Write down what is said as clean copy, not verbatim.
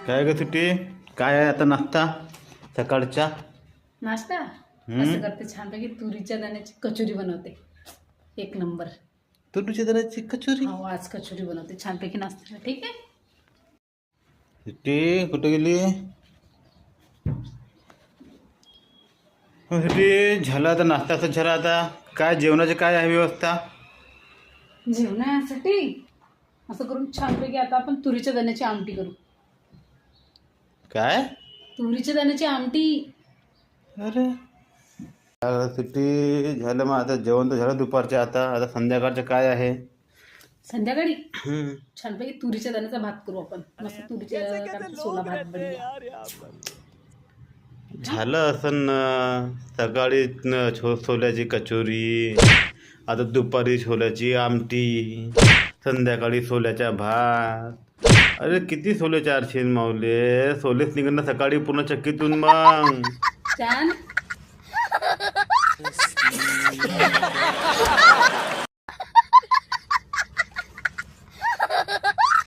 काय ग सुट्टी? काय आहे आता नाश्ता सकाळचा? नाश्ता असं करते छानपैकी तुरीच्या दाण्याची कचोरी बनवते. एक नंबर. तुरीच्या दाण्याची कचोरी? हो, आज कचोरी बनवते छानपैकी नाश्त्याला. ठीक आहे. सुट्टी कुठे गेली? सुट्टी झाला आता नाश्ता असं झाला. आता काय जेवणाची काय आहे व्यवस्था? जेवणासाठी असं करून छानपैकी आता आपण तुरीच्या दाण्याची आमटी करू. काय? तुरीच्या दाण्याची आमटी. अरे सुट्टी झालं मग आता जेवण तर झालं दुपारचं. आता संध्याकाळचं काय आहे? संध्याकाळी छानपैकी तुरीच्या दाण्याचा भात करू आपण. मस्त तुरीच्या सोला भात बनवूया. झालं असं ना सकाळी छोल्याची कचोरी, आता दुपारी छोल्याची आमटी, संध्याकाळी सोल्याचा भात. अरे किती सोले चारशे मावले, सोलेच निघण ना सकाळी पूर्ण चक्कीतून मग. छान.